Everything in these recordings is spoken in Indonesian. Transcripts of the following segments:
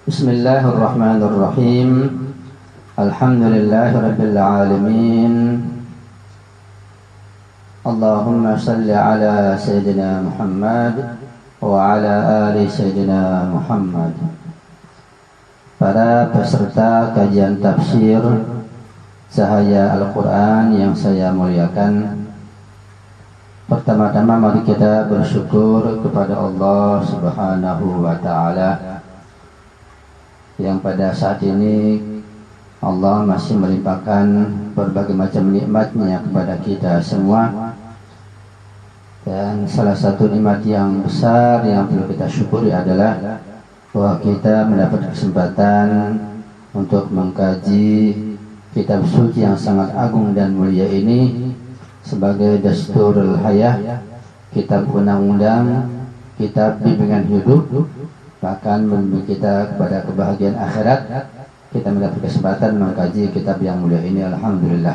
Bismillahirrahmanirrahim. Alhamdulillahirabbil alamin. Allahumma salli ala sayyidina Muhammad wa ala ali sayyidina Muhammad. Para peserta kajian tafsir Cahaya Al-Quran yang saya muliakan, pertama-tama mari kita bersyukur kepada Allah Subhanahu wa Ta'ala yang pada saat ini Allah masih melimpahkan berbagai macam nikmatnya kepada kita semua. Dan salah satu nikmat yang besar yang perlu kita syukuri adalah bahwa kita mendapat kesempatan untuk mengkaji kitab suci yang sangat agung dan mulia ini sebagai dasturul hayah, kitab undang-undang, kitab bimbingan hidup, bahkan membimbing kita kepada kebahagiaan akhirat. Kita mendapat kesempatan mengkaji kitab yang mulia ini, alhamdulillah.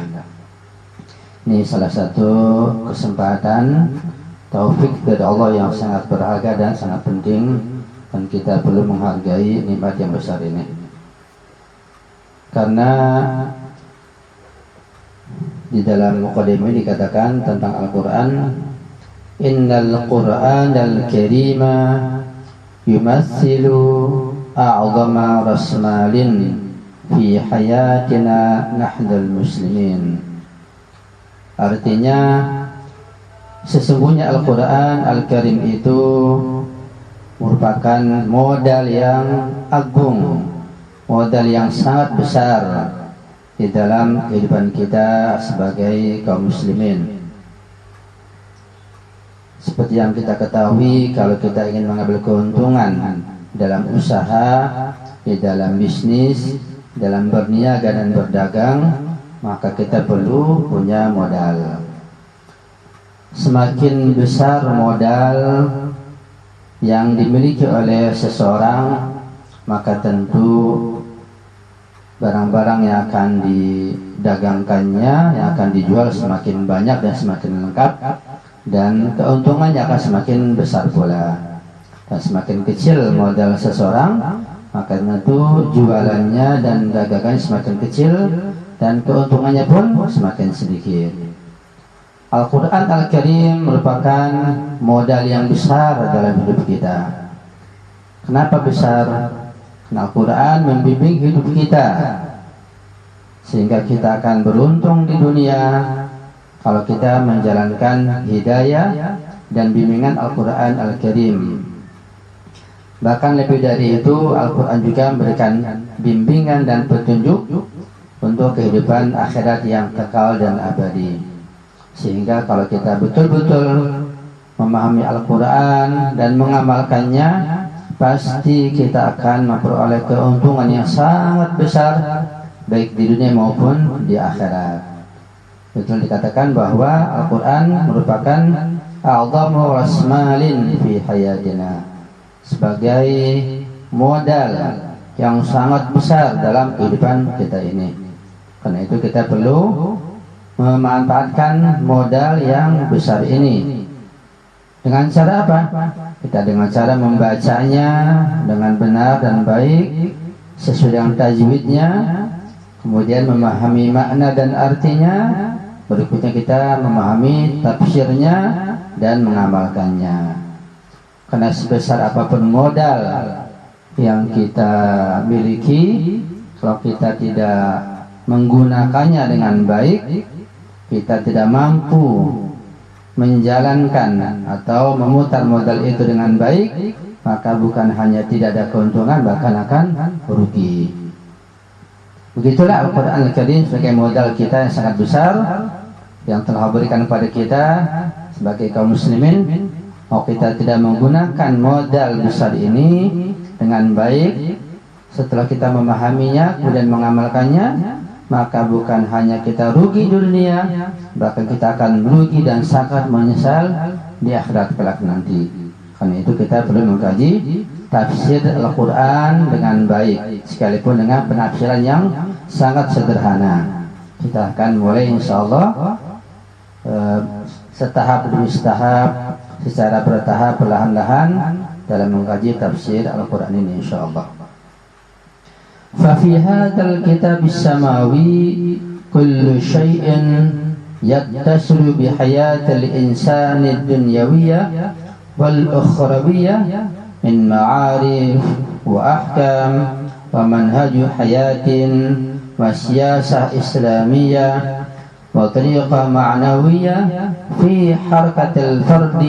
Ini salah satu kesempatan taufik dari Allah yang sangat berharga dan sangat penting, dan kita perlu menghargai nikmat yang besar ini. Karena di dalam muqaddimah ini dikatakan tentang Al-Quran, innal Qur'anal Karima yumassilu a'zama rasmalin fi hayatina nahdal muslimin. Artinya, sesungguhnya Al-Quran Al-Karim itu merupakan modal yang agung, modal yang sangat besar di dalam kehidupan kita sebagai kaum muslimin. Seperti yang kita ketahui, kalau kita ingin mengambil keuntungan dalam usaha, di dalam bisnis, dalam berniaga dan berdagang, maka kita perlu punya modal. Semakin besar modal yang dimiliki oleh seseorang, maka tentu barang-barang yang akan didagangkannya, yang akan dijual semakin banyak dan semakin lengkap, dan keuntungannya akan semakin besar pula. Dan semakin kecil modal seseorang, maka tentu jualannya dan dagangannya semakin kecil dan keuntungannya pun semakin sedikit. Al-Quran Al-Karim merupakan modal yang besar dalam hidup kita. Kenapa besar? Karena Al-Quran membimbing hidup kita, sehingga kita akan beruntung di dunia kalau kita menjalankan hidayah dan bimbingan Al-Quran Al-Karim. Bahkan lebih dari itu, Al-Quran juga memberikan bimbingan dan petunjuk untuk kehidupan akhirat yang kekal dan abadi. Sehingga kalau kita betul-betul memahami Al-Quran dan mengamalkannya, pasti kita akan memperoleh keuntungan yang sangat besar, baik di dunia maupun di akhirat. Betul dikatakan bahwa Al-Quran merupakan a'zamu rasmalin fi hayatina, sebagai modal yang sangat besar dalam kehidupan kita ini. Karena itu kita perlu memanfaatkan modal yang besar ini. Dengan cara apa? Kita dengan cara membacanya dengan benar dan baik sesuai dengan tajwidnya, kemudian memahami makna dan artinya, berikutnya kita memahami tafsirnya dan mengamalkannya. Karena sebesar apapun modal yang kita miliki, kalau kita tidak menggunakannya dengan baik, kita tidak mampu menjalankan atau memutar modal itu dengan baik, maka bukan hanya tidak ada keuntungan, bahkan akan rugi. Begitulah Al-Quran Al-Karim sebagai modal kita yang sangat besar, yang telah berikan kepada kita sebagai kaum muslimin. Kalau kita tidak menggunakan modal besar ini dengan baik, setelah kita memahaminya kemudian mengamalkannya, maka bukan hanya kita rugi di dunia, bahkan kita akan rugi dan sangat menyesal di akhirat kelak nanti. Karena itu kita perlu mengkaji tafsir Al-Quran dengan baik, sekalipun dengan penafsiran yang sangat sederhana. Kita akan mulai insyaallah setahap demi setahap, secara bertahap, perlahan-lahan dalam mengkaji tafsir Al-Quran ini insyaallah. ففي هذا الكتاب السماوي كل شيء يتصل بحياة الإنسان الدنيوية والأخروية من معارف وأحكام ومنهج حياة وسياسة إسلامية وطريقة معنوية في حركة الفرد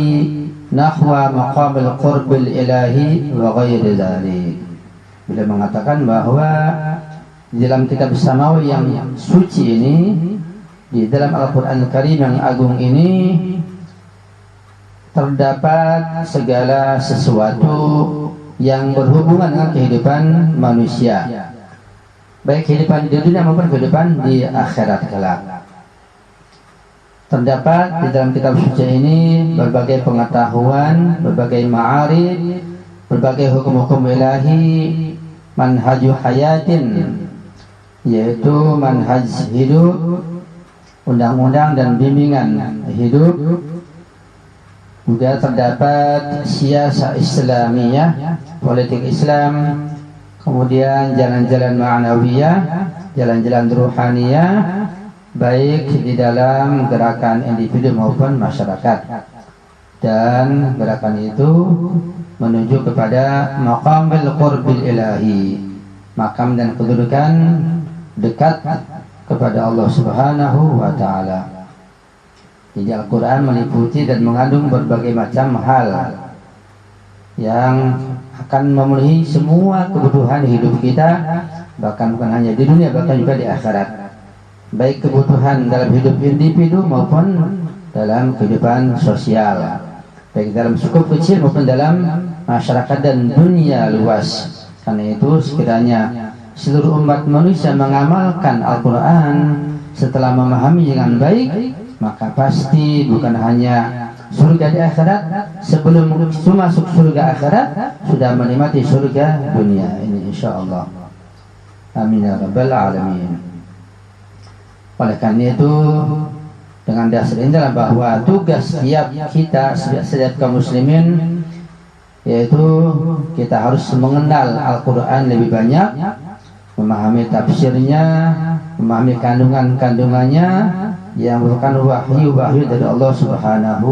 نحو مقام القرب الإلهي وغير ذلك. Beliau mengatakan bahwa di dalam kitab samawi yang suci ini, di dalam Al-Quran Karim yang agung ini, terdapat segala sesuatu yang berhubungan dengan kehidupan manusia, baik kehidupan di dunia maupun kehidupan di akhirat kelak. Terdapat di dalam kitab suci ini berbagai pengetahuan, berbagai ma'arif, berbagai hukum-hukum ilahi, manhaju hayatin, yaitu manhaj hidup, undang-undang dan bimbingan hidup. Juga terdapat siasah Islamiyah, politik Islam, kemudian jalan-jalan ma'nawiyah, jalan-jalan ruhaniyah, baik di dalam gerakan individu maupun masyarakat. Dan gerakan itu menuju kepada maqamul qurbil ilahi, makam dan kedudukan dekat kepada Allah Subhanahu wa ta'ala. Jadi Al-Quran meliputi dan mengandung berbagai macam hal yang akan memenuhi semua kebutuhan hidup kita, bahkan bukan hanya di dunia, bahkan juga di akhirat, baik kebutuhan dalam hidup individu maupun dalam kehidupan sosial, baik dalam skup kecil maupun dalam masyarakat dan dunia luas. Karena itu sekiranya seluruh umat manusia mengamalkan Al-Quran setelah memahami dengan baik, maka pasti bukan hanya surga di akhirat, sebelum masuk surga akhirat sudah menikmati surga dunia ini, insyaallah. Amin ya rabbal alamin. Oleh karena itu, dengan dasar ini adalah bahwa tugas setiap kita, setiap kaum muslimin, yaitu kita harus mengenal Al-Quran lebih banyak, memahami tafsirnya, memahami kandungan-kandungannya yang merupakan wahyu-wahyu dari Allah Subhanahu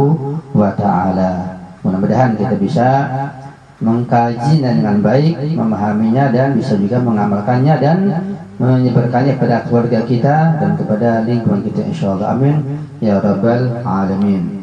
wa ta'ala. Mudah-mudahan kita bisa mengkajinya dengan baik, memahaminya dan bisa juga mengamalkannya dan menyebarkannya kepada keluarga kita dan kepada lingkungan kita, insyaallah. Amin ya rabbal alamin.